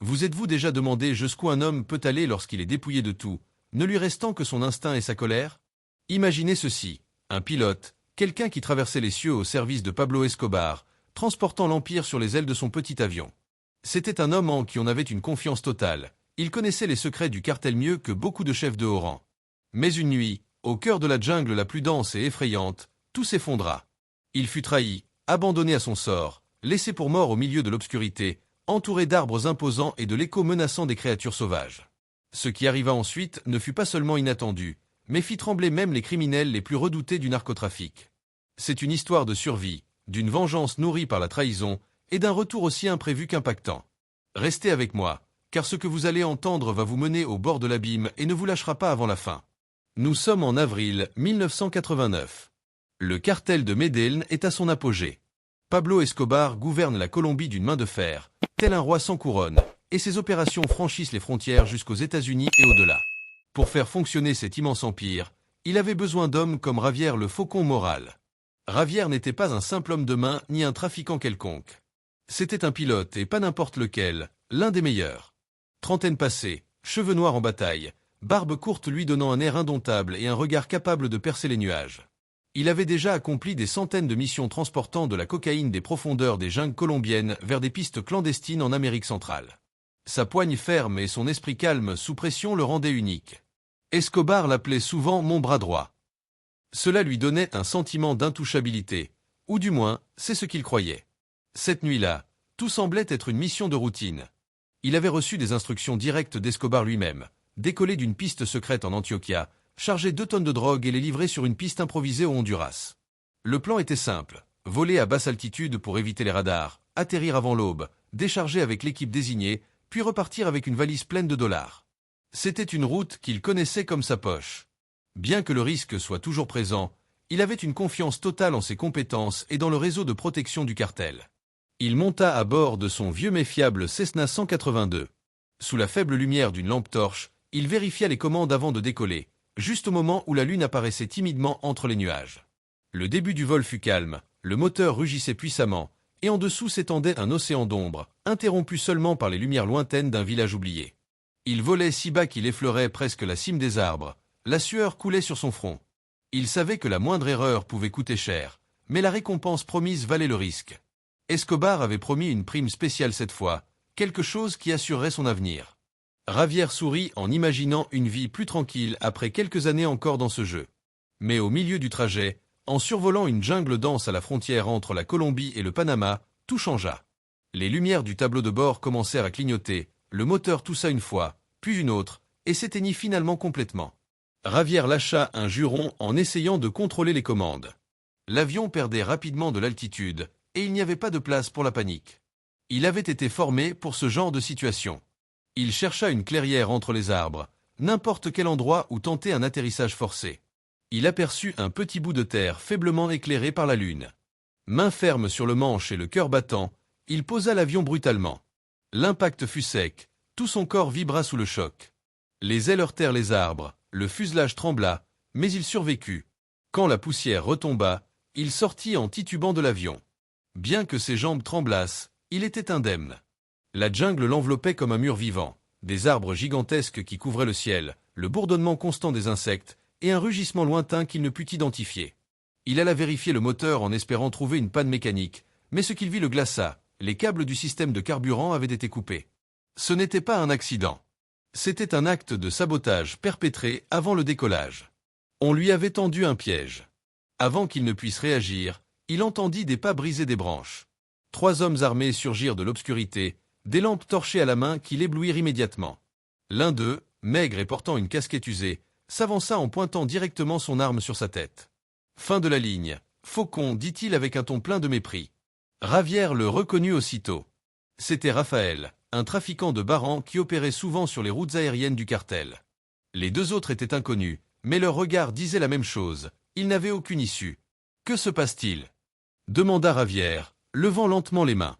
Vous êtes-vous déjà demandé jusqu'où un homme peut aller lorsqu'il est dépouillé de tout, ne lui restant que son instinct et sa colère? Imaginez ceci, un pilote, quelqu'un qui traversait les cieux au service de Pablo Escobar, transportant l'Empire sur les ailes de son petit avion. C'était un homme en qui on avait une confiance totale. Il connaissait les secrets du cartel mieux que beaucoup de chefs de haut rang. Mais une nuit, au cœur de la jungle la plus dense et effrayante, tout s'effondra. Il fut trahi, abandonné à son sort, laissé pour mort au milieu de l'obscurité, entouré d'arbres imposants et de l'écho menaçant des créatures sauvages. Ce qui arriva ensuite ne fut pas seulement inattendu, mais fit trembler même les criminels les plus redoutés du narcotrafic. C'est une histoire de survie, d'une vengeance nourrie par la trahison, et d'un retour aussi imprévu qu'impactant. Restez avec moi, car ce que vous allez entendre va vous mener au bord de l'abîme et ne vous lâchera pas avant la fin. Nous sommes en avril 1989. Le cartel de Medellín est à son apogée. Pablo Escobar gouverne la Colombie d'une main de fer, tel un roi sans couronne, et ses opérations franchissent les frontières jusqu'aux États-Unis et au-delà. Pour faire fonctionner cet immense empire, il avait besoin d'hommes comme Javier le Faucon Moral. Javier n'était pas un simple homme de main ni un trafiquant quelconque. C'était un pilote et pas n'importe lequel, l'un des meilleurs. Trentaine passée, cheveux noirs en bataille, barbe courte lui donnant un air indomptable et un regard capable de percer les nuages. Il avait déjà accompli des centaines de missions transportant de la cocaïne des profondeurs des jungles colombiennes vers des pistes clandestines en Amérique centrale. Sa poigne ferme et son esprit calme sous pression le rendaient unique. Escobar l'appelait souvent mon bras droit. Cela lui donnait un sentiment d'intouchabilité, ou du moins, c'est ce qu'il croyait. Cette nuit-là, tout semblait être une mission de routine. Il avait reçu des instructions directes d'Escobar lui-même, décoller d'une piste secrète en Antioquia, charger 2 tonnes de drogue et les livrer sur une piste improvisée au Honduras. Le plan était simple, voler à basse altitude pour éviter les radars, atterrir avant l'aube, décharger avec l'équipe désignée, puis repartir avec une valise pleine de dollars. C'était une route qu'il connaissait comme sa poche. Bien que le risque soit toujours présent, il avait une confiance totale en ses compétences et dans le réseau de protection du cartel. Il monta à bord de son vieux mais fiable Cessna 182. Sous la faible lumière d'une lampe torche, il vérifia les commandes avant de décoller, juste au moment où la lune apparaissait timidement entre les nuages. Le début du vol fut calme, le moteur rugissait puissamment, et en dessous s'étendait un océan d'ombre, interrompu seulement par les lumières lointaines d'un village oublié. Il volait si bas qu'il effleurait presque la cime des arbres, la sueur coulait sur son front. Il savait que la moindre erreur pouvait coûter cher, mais la récompense promise valait le risque. Escobar avait promis une prime spéciale cette fois, quelque chose qui assurerait son avenir. Javier sourit en imaginant une vie plus tranquille après quelques années encore dans ce jeu. Mais au milieu du trajet, en survolant une jungle dense à la frontière entre la Colombie et le Panama, tout changea. Les lumières du tableau de bord commencèrent à clignoter, le moteur toussa une fois, puis une autre, et s'éteignit finalement complètement. Javier lâcha un juron en essayant de contrôler les commandes. L'avion perdait rapidement de l'altitude, et il n'y avait pas de place pour la panique. Il avait été formé pour ce genre de situation. Il chercha une clairière entre les arbres, n'importe quel endroit où tenter un atterrissage forcé. Il aperçut un petit bout de terre faiblement éclairé par la lune. Main ferme sur le manche et le cœur battant, il posa l'avion brutalement. L'impact fut sec, tout son corps vibra sous le choc. Les ailes heurtèrent les arbres, le fuselage trembla, mais il survécut. Quand la poussière retomba, il sortit en titubant de l'avion. Bien que ses jambes tremblassent, il était indemne. La jungle l'enveloppait comme un mur vivant, des arbres gigantesques qui couvraient le ciel, le bourdonnement constant des insectes, et un rugissement lointain qu'il ne put identifier. Il alla vérifier le moteur en espérant trouver une panne mécanique, mais ce qu'il vit le glaça, les câbles du système de carburant avaient été coupés. Ce n'était pas un accident. C'était un acte de sabotage perpétré avant le décollage. On lui avait tendu un piège. Avant qu'il ne puisse réagir, il entendit des pas briser des branches. 3 hommes armés surgirent de l'obscurité, des lampes torchées à la main qui l'éblouirent immédiatement. L'un d'eux, maigre et portant une casquette usée, s'avança en pointant directement son arme sur sa tête. « Fin de la ligne, Faucon, dit-il avec un ton plein de mépris. Javier le reconnut aussitôt. C'était Raphaël, un trafiquant de Baran qui opérait souvent sur les routes aériennes du cartel. Les 2 autres étaient inconnus, mais leurs regards disaient la même chose, ils n'avaient aucune issue. « Que se passe-t-il » demanda Javier, levant lentement les mains.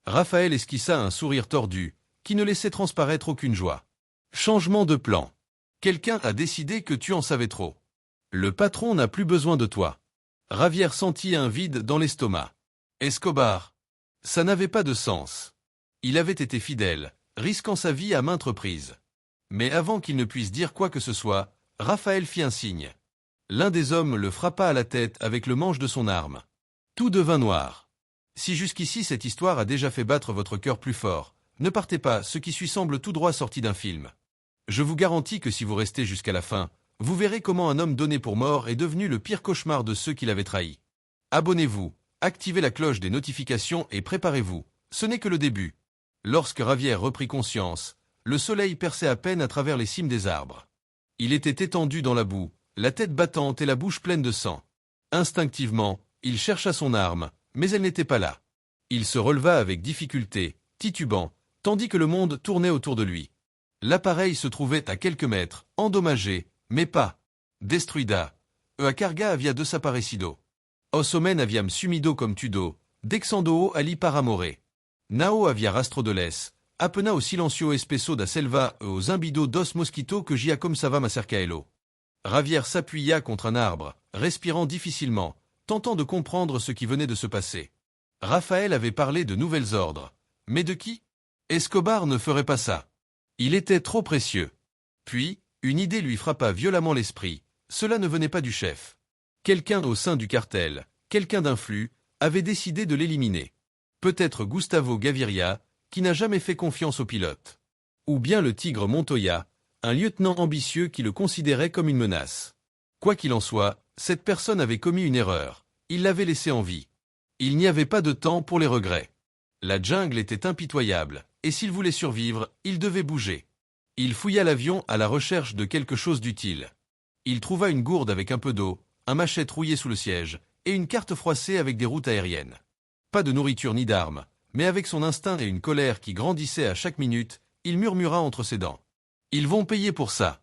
Raphaël esquissa un sourire tordu, qui ne laissait transparaître aucune joie. « Changement de plan. Quelqu'un a décidé que tu en savais trop. Le patron n'a plus besoin de toi. » Javier sentit un vide dans l'estomac. Escobar. Ça n'avait pas de sens. Il avait été fidèle, risquant sa vie à maintes reprises. Mais avant qu'il ne puisse dire quoi que ce soit, Raphaël fit un signe. L'un des hommes le frappa à la tête avec le manche de son arme. Tout devint noir. Si jusqu'ici cette histoire a déjà fait battre votre cœur plus fort, ne partez pas, ce qui suit semble tout droit sorti d'un film. Je vous garantis que si vous restez jusqu'à la fin, vous verrez comment un homme donné pour mort est devenu le pire cauchemar de ceux qui l'avaient trahi. Abonnez-vous, activez la cloche des notifications et préparez-vous, ce n'est que le début. Lorsque Ravière reprit conscience, le soleil perçait à peine à travers les cimes des arbres. Il était étendu dans la boue, la tête battante et la bouche pleine de sang. Instinctivement, il chercha son arme, mais elle n'était pas là. Il se releva avec difficulté, titubant, tandis que le monde tournait autour de lui. L'appareil se trouvait à quelques mètres, endommagé, mais pas destruida. A carga havia desaparecido. Os homem aviam sumido comme tudo, dexando ali para amore. Nao havia rastro de les, appena o silencio espesso da selva aux imbido dos mosquito que gia comme ça va ma cercaelo. Ravière s'appuya contre un arbre, respirant difficilement, tentant de comprendre ce qui venait de se passer. Raphaël avait parlé de nouvelles ordres. Mais de qui? Escobar ne ferait pas ça. Il était trop précieux. Puis, une idée lui frappa violemment l'esprit. Cela ne venait pas du chef. Quelqu'un au sein du cartel, quelqu'un d'influent, avait décidé de l'éliminer. Peut-être Gustavo Gaviria, qui n'a jamais fait confiance au pilote. Ou bien le tigre Montoya, un lieutenant ambitieux qui le considérait comme une menace. Quoi qu'il en soit, cette personne avait commis une erreur. Il l'avait laissé en vie. Il n'y avait pas de temps pour les regrets. La jungle était impitoyable, et s'il voulait survivre, il devait bouger. Il fouilla l'avion à la recherche de quelque chose d'utile. Il trouva une gourde avec un peu d'eau, un machette rouillé sous le siège, et une carte froissée avec des routes aériennes. Pas de nourriture ni d'armes, mais avec son instinct et une colère qui grandissait à chaque minute, il murmura entre ses dents. « Ils vont payer pour ça !»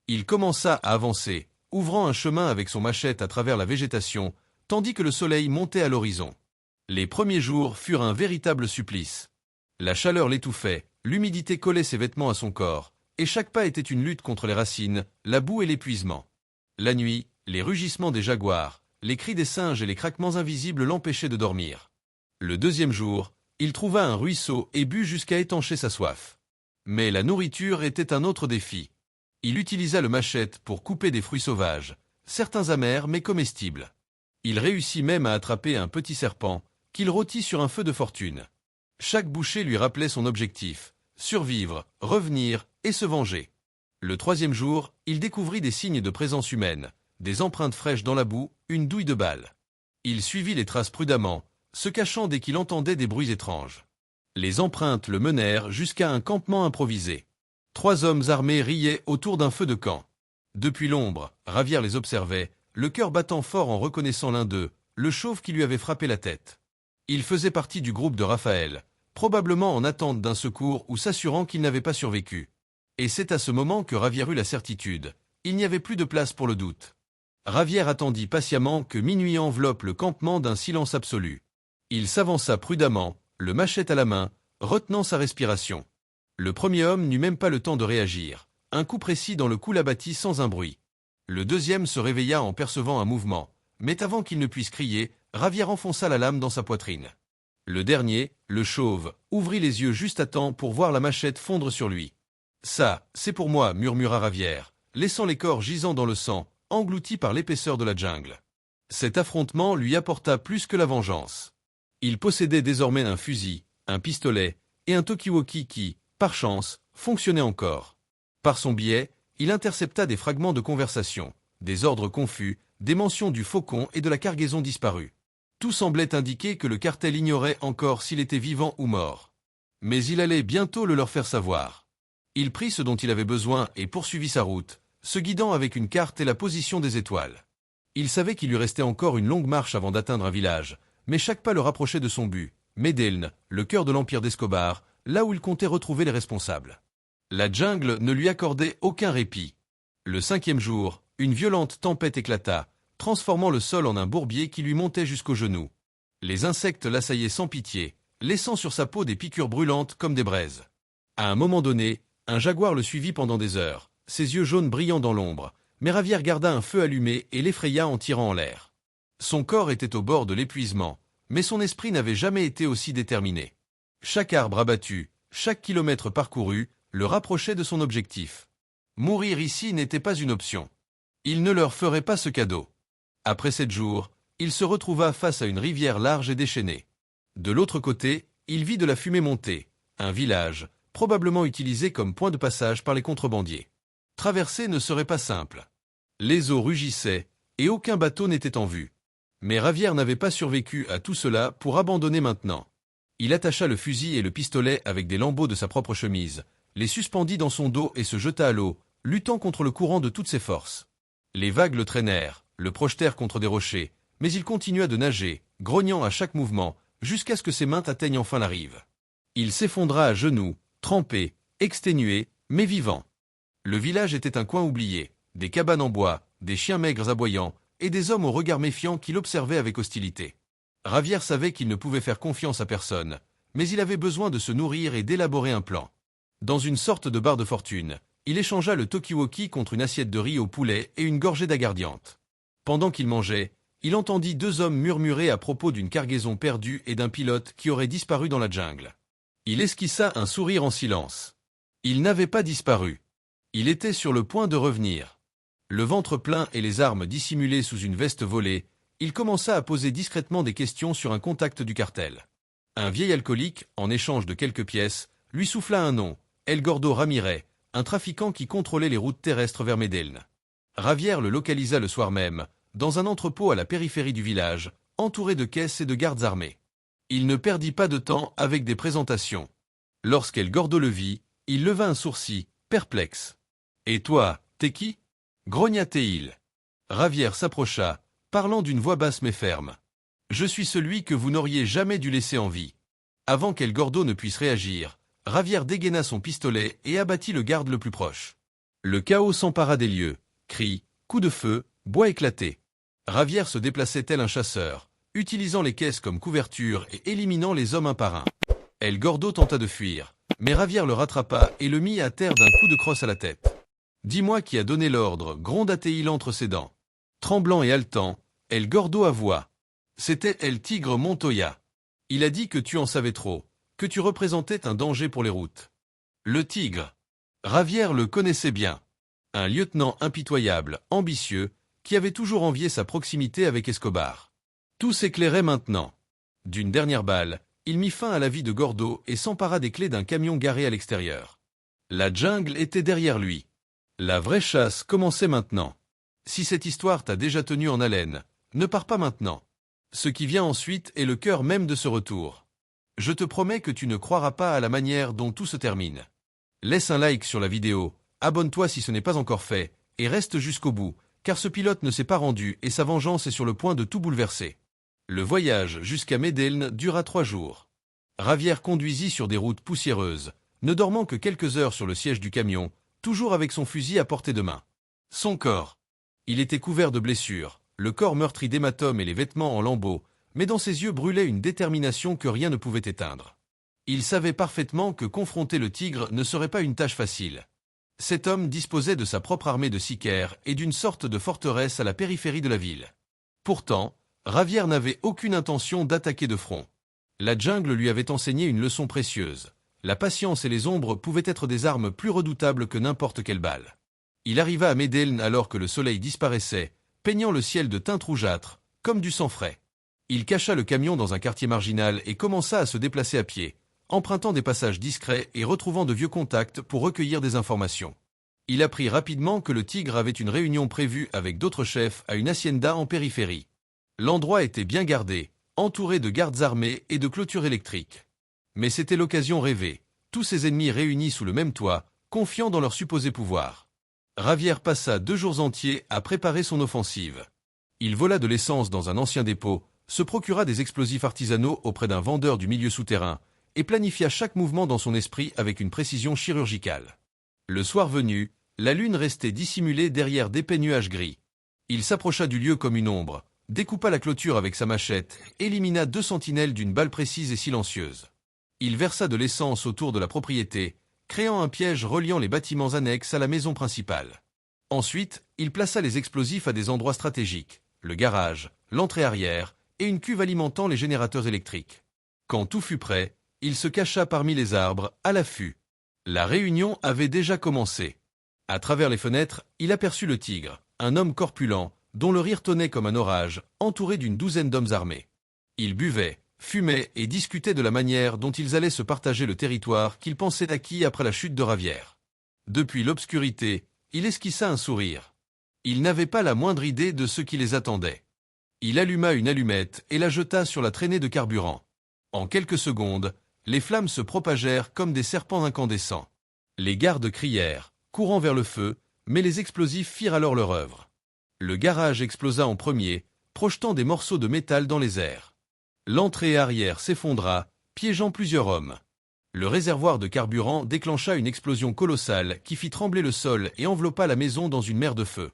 Il commença à avancer, ouvrant un chemin avec son machette à travers la végétation, tandis que le soleil montait à l'horizon. Les premiers jours furent un véritable supplice. La chaleur l'étouffait, l'humidité collait ses vêtements à son corps, et chaque pas était une lutte contre les racines, la boue et l'épuisement. La nuit, les rugissements des jaguars, les cris des singes et les craquements invisibles l'empêchaient de dormir. Le deuxième jour, il trouva un ruisseau et but jusqu'à étancher sa soif. Mais la nourriture était un autre défi. Il utilisa le machette pour couper des fruits sauvages, certains amers mais comestibles. Il réussit même à attraper un petit serpent, qu'il rôtit sur un feu de fortune. Chaque bouchée lui rappelait son objectif, survivre, revenir et se venger. Le troisième jour, il découvrit des signes de présence humaine, des empreintes fraîches dans la boue, une douille de balle. Il suivit les traces prudemment, se cachant dès qu'il entendait des bruits étranges. Les empreintes le menèrent jusqu'à un campement improvisé. 3 hommes armés riaient autour d'un feu de camp. Depuis l'ombre, Ravière les observait, le cœur battant fort en reconnaissant l'un d'eux, le chauve qui lui avait frappé la tête. Il faisait partie du groupe de Raphaël, probablement en attente d'un secours ou s'assurant qu'il n'avait pas survécu. Et c'est à ce moment que Ravière eut la certitude. Il n'y avait plus de place pour le doute. Ravière attendit patiemment que minuit enveloppe le campement d'un silence absolu. Il s'avança prudemment, le machette à la main, retenant sa respiration. Le premier homme n'eut même pas le temps de réagir. Un coup précis dans le cou l'abattit sans un bruit. Le deuxième se réveilla en percevant un mouvement, mais avant qu'il ne puisse crier, Ravière enfonça la lame dans sa poitrine. Le dernier, le chauve, ouvrit les yeux juste à temps pour voir la machette fondre sur lui. « Ça, c'est pour moi » murmura Ravière, laissant les corps gisant dans le sang, engloutis par l'épaisseur de la jungle. Cet affrontement lui apporta plus que la vengeance. Il possédait désormais un fusil, un pistolet et un talkie-walkie qui, par chance, fonctionnait encore. Par son biais, il intercepta des fragments de conversation, des ordres confus, des mentions du faucon et de la cargaison disparue. Tout semblait indiquer que le cartel ignorait encore s'il était vivant ou mort. Mais il allait bientôt le leur faire savoir. Il prit ce dont il avait besoin et poursuivit sa route, se guidant avec une carte et la position des étoiles. Il savait qu'il lui restait encore une longue marche avant d'atteindre un village, mais chaque pas le rapprochait de son but, Medellín, le cœur de l'empire d'Escobar, là où il comptait retrouver les responsables. La jungle ne lui accordait aucun répit. Le 5e jour, une violente tempête éclata, transformant le sol en un bourbier qui lui montait jusqu'aux genoux. Les insectes l'assaillaient sans pitié, laissant sur sa peau des piqûres brûlantes comme des braises. À un moment donné, un jaguar le suivit pendant des heures, ses yeux jaunes brillant dans l'ombre, mais Ravière garda un feu allumé et l'effraya en tirant en l'air. Son corps était au bord de l'épuisement, mais son esprit n'avait jamais été aussi déterminé. Chaque arbre abattu, Chaque kilomètre parcouru le rapprochait de son objectif. Mourir ici n'était pas une option. Il ne leur ferait pas ce cadeau. Après 7 jours, il se retrouva face à une rivière large et déchaînée. De l'autre côté, il vit de la fumée monter, un village, probablement utilisé comme point de passage par les contrebandiers. Traverser ne serait pas simple. Les eaux rugissaient, et aucun bateau n'était en vue. Mais Ravière n'avait pas survécu à tout cela pour abandonner maintenant. Il attacha le fusil et le pistolet avec des lambeaux de sa propre chemise, les suspendit dans son dos et se jeta à l'eau, luttant contre le courant de toutes ses forces. Les vagues le traînèrent, le projetèrent contre des rochers, mais il continua de nager, grognant à chaque mouvement, jusqu'à ce que ses mains atteignent enfin la rive. Il s'effondra à genoux, trempé, exténué, mais vivant. Le village était un coin oublié, des cabanes en bois, des chiens maigres aboyant, et des hommes au regard méfiant qui l'observaient avec hostilité. Ravière savait qu'il ne pouvait faire confiance à personne, mais il avait besoin de se nourrir et d'élaborer un plan. Dans une sorte de bar de fortune, il échangea le talkie-walkie contre une assiette de riz au poulet et une gorgée d'aguardiente. Pendant qu'il mangeait, il entendit 2 hommes murmurer à propos d'une cargaison perdue et d'un pilote qui aurait disparu dans la jungle. Il esquissa un sourire en silence. Il n'avait pas disparu. Il était sur le point de revenir. Le ventre plein et les armes dissimulées sous une veste volée, il commença à poser discrètement des questions sur un contact du cartel. Un vieil alcoolique, en échange de quelques pièces, lui souffla un nom, El Gordo Ramirez, un trafiquant qui contrôlait les routes terrestres vers Medellín. Ravière le localisa le soir même, dans un entrepôt à la périphérie du village, entouré de caisses et de gardes armés. Il ne perdit pas de temps avec des présentations. Lorsqu'El Gordo le vit, il leva un sourcil, perplexe. « Et toi, t'es qui » grogna-t-il. Ravière s'approcha, parlant d'une voix basse mais ferme. « Je suis celui que vous n'auriez jamais dû laisser en vie. » Avant qu'El Gordo ne puisse réagir, Ravière dégaina son pistolet et abattit le garde le plus proche. Le chaos s'empara des lieux. Cris, coups de feu, bois éclatés. Ravière se déplaçait tel un chasseur, utilisant les caisses comme couverture et éliminant les hommes un par un. El Gordo tenta de fuir, mais Ravière le rattrapa et le mit à terre d'un coup de crosse à la tête. « Dis-moi qui a donné l'ordre » gronda-t-il entre ses dents. Tremblant et haletant, El Gordo avoua. C'était El Tigre Montoya. Il a dit que tu en savais trop, que tu représentais un danger pour les routes. Le Tigre. Ravière le connaissait bien. Un lieutenant impitoyable, ambitieux, qui avait toujours envié sa proximité avec Escobar. Tout s'éclairait maintenant. D'une dernière balle, il mit fin à la vie de Gordo et s'empara des clés d'un camion garé à l'extérieur. La jungle était derrière lui. La vraie chasse commençait maintenant. Si cette histoire t'a déjà tenu en haleine, ne pars pas maintenant. Ce qui vient ensuite est le cœur même de ce retour. Je te promets que tu ne croiras pas à la manière dont tout se termine. Laisse un like sur la vidéo, abonne-toi si ce n'est pas encore fait, et reste jusqu'au bout, car ce pilote ne s'est pas rendu et sa vengeance est sur le point de tout bouleverser. Le voyage jusqu'à Medellín dura 3 jours. Ravière conduisit sur des routes poussiéreuses, ne dormant que quelques heures sur le siège du camion, toujours avec son fusil à portée de main. Son corps. Il était couvert de blessures, le corps meurtri d'hématomes et les vêtements en lambeaux, mais dans ses yeux brûlait une détermination que rien ne pouvait éteindre. Il savait parfaitement que confronter le tigre ne serait pas une tâche facile. Cet homme disposait de sa propre armée de sicaires et d'une sorte de forteresse à la périphérie de la ville. Pourtant, Ravière n'avait aucune intention d'attaquer de front. La jungle lui avait enseigné une leçon précieuse. La patience et les ombres pouvaient être des armes plus redoutables que n'importe quelle balle. Il arriva à Medellín alors que le soleil disparaissait, peignant le ciel de teintes rougeâtres, comme du sang frais. Il cacha le camion dans un quartier marginal et commença à se déplacer à pied, empruntant des passages discrets et retrouvant de vieux contacts pour recueillir des informations. Il apprit rapidement que le Tigre avait une réunion prévue avec d'autres chefs à une hacienda en périphérie. L'endroit était bien gardé, entouré de gardes armés et de clôtures électriques. Mais c'était l'occasion rêvée, tous ses ennemis réunis sous le même toit, confiants dans leur supposé pouvoir. Ravière passa 2 jours entiers à préparer son offensive. Il vola de l'essence dans un ancien dépôt, se procura des explosifs artisanaux auprès d'un vendeur du milieu souterrain, et planifia chaque mouvement dans son esprit avec une précision chirurgicale. Le soir venu, la lune restait dissimulée derrière d'épais nuages gris. Il s'approcha du lieu comme une ombre, découpa la clôture avec sa machette, élimina 2 sentinelles d'une balle précise et silencieuse. Il versa de l'essence autour de la propriété, créant un piège reliant les bâtiments annexes à la maison principale. Ensuite, il plaça les explosifs à des endroits stratégiques, le garage, l'entrée arrière et une cuve alimentant les générateurs électriques. Quand tout fut prêt, Il se cacha parmi les arbres, à l'affût. La réunion avait déjà commencé. À travers les fenêtres, il aperçut le tigre, un homme corpulent, dont le rire tonnait comme un orage, entouré d'une douzaine d'hommes armés. Ils buvaient, fumaient et discutaient de la manière dont ils allaient se partager le territoire qu'ils pensaient acquis après la chute de Ravière. Depuis l'obscurité, il esquissa un sourire. Il n'avait pas la moindre idée de ce qui les attendait. Il alluma une allumette et la jeta sur la traînée de carburant. En quelques secondes, les flammes se propagèrent comme des serpents incandescents. Les gardes crièrent, courant vers le feu, mais les explosifs firent alors leur œuvre. Le garage explosa en premier, projetant des morceaux de métal dans les airs. L'entrée arrière s'effondra, piégeant plusieurs hommes. Le réservoir de carburant déclencha une explosion colossale qui fit trembler le sol et enveloppa la maison dans une mer de feu.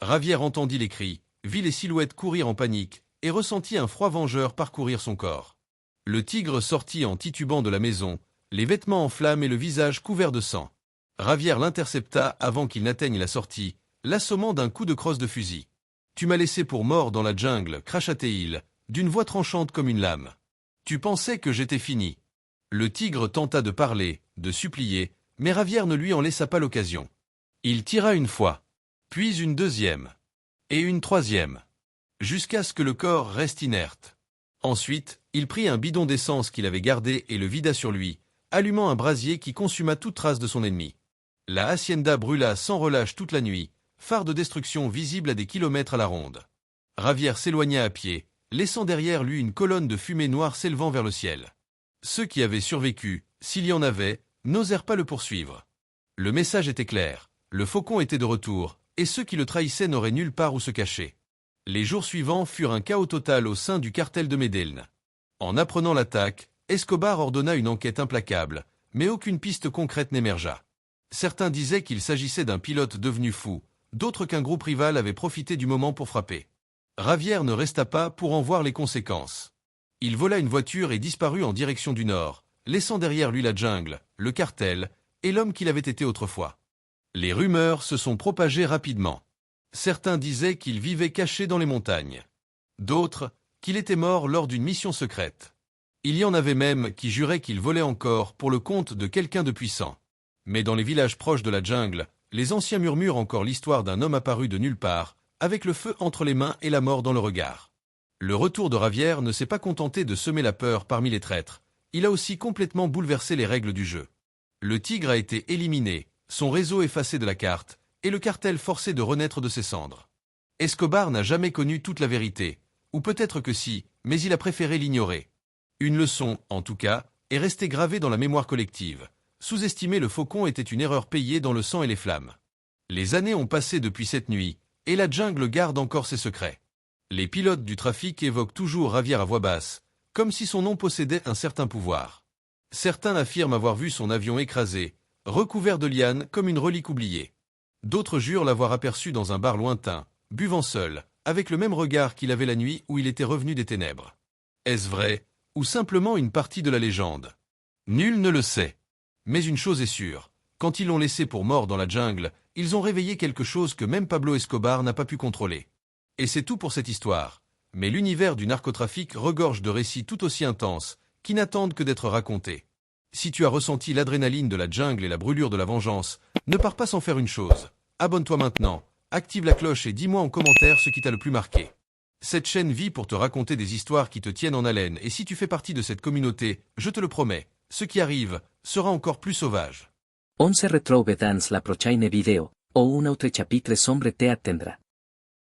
Ravière entendit les cris, vit les silhouettes courir en panique et ressentit un froid vengeur parcourir son corps. Le tigre sortit en titubant de la maison, les vêtements en flammes et le visage couvert de sang. Ravière l'intercepta avant qu'il n'atteigne la sortie, l'assommant d'un coup de crosse de fusil. « Tu m'as laissé pour mort dans la jungle, cracha-t-il, d'une voix tranchante comme une lame. Tu pensais que j'étais fini. » Le tigre tenta de parler, de supplier, mais Ravière ne lui en laissa pas l'occasion. Il tira une fois, puis une deuxième, et une troisième, jusqu'à ce que le corps reste inerte. Ensuite, il prit un bidon d'essence qu'il avait gardé et le vida sur lui, allumant un brasier qui consuma toute trace de son ennemi. La hacienda brûla sans relâche toute la nuit, phare de destruction visible à des kilomètres à la ronde. Ravière s'éloigna à pied, laissant derrière lui une colonne de fumée noire s'élevant vers le ciel. Ceux qui avaient survécu, s'il y en avait, n'osèrent pas le poursuivre. Le message était clair, le faucon était de retour, et ceux qui le trahissaient n'auraient nulle part où se cacher. Les jours suivants furent un chaos total au sein du cartel de Medellín. En apprenant l'attaque, Escobar ordonna une enquête implacable, mais aucune piste concrète n'émergea. Certains disaient qu'il s'agissait d'un pilote devenu fou, d'autres qu'un groupe rival avait profité du moment pour frapper. Ravière ne resta pas pour en voir les conséquences. Il vola une voiture et disparut en direction du nord, laissant derrière lui la jungle, le cartel, et l'homme qu'il avait été autrefois. Les rumeurs se sont propagées rapidement. Certains disaient qu'il vivait caché dans les montagnes. D'autres, qu'il était mort lors d'une mission secrète. Il y en avait même qui juraient qu'il volait encore pour le compte de quelqu'un de puissant. Mais dans les villages proches de la jungle, les anciens murmurent encore l'histoire d'un homme apparu de nulle part, avec le feu entre les mains et la mort dans le regard. Le retour de Ravière ne s'est pas contenté de semer la peur parmi les traîtres, il a aussi complètement bouleversé les règles du jeu. Le tigre a été éliminé, son réseau effacé de la carte, et le cartel forcé de renaître de ses cendres. Escobar n'a jamais connu toute la vérité, ou peut-être que si, mais il a préféré l'ignorer. Une leçon, en tout cas, est restée gravée dans la mémoire collective. Sous-estimer le faucon était une erreur payée dans le sang et les flammes. Les années ont passé depuis cette nuit, et la jungle garde encore ses secrets. Les pilotes du trafic évoquent toujours Ravière à voix basse, comme si son nom possédait un certain pouvoir. Certains affirment avoir vu son avion écrasé, recouvert de lianes comme une relique oubliée. D'autres jurent l'avoir aperçu dans un bar lointain, buvant seul, avec le même regard qu'il avait la nuit où il était revenu des ténèbres. Est-ce vrai, ou simplement une partie de la légende? Nul ne le sait. Mais une chose est sûre, quand ils l'ont laissé pour mort dans la jungle, ils ont réveillé quelque chose que même Pablo Escobar n'a pas pu contrôler. Et c'est tout pour cette histoire. Mais l'univers du narcotrafic regorge de récits tout aussi intenses, qui n'attendent que d'être racontés. Si tu as ressenti l'adrénaline de la jungle et la brûlure de la vengeance, ne pars pas sans faire une chose. Abonne-toi maintenant, active la cloche et dis-moi en commentaire ce qui t'a le plus marqué. Cette chaîne vit pour te raconter des histoires qui te tiennent en haleine et si tu fais partie de cette communauté, je te le promets, ce qui arrive sera encore plus sauvage. On se retroube dans la prochaine vidéo, o un autre chapitre sombre te attendra.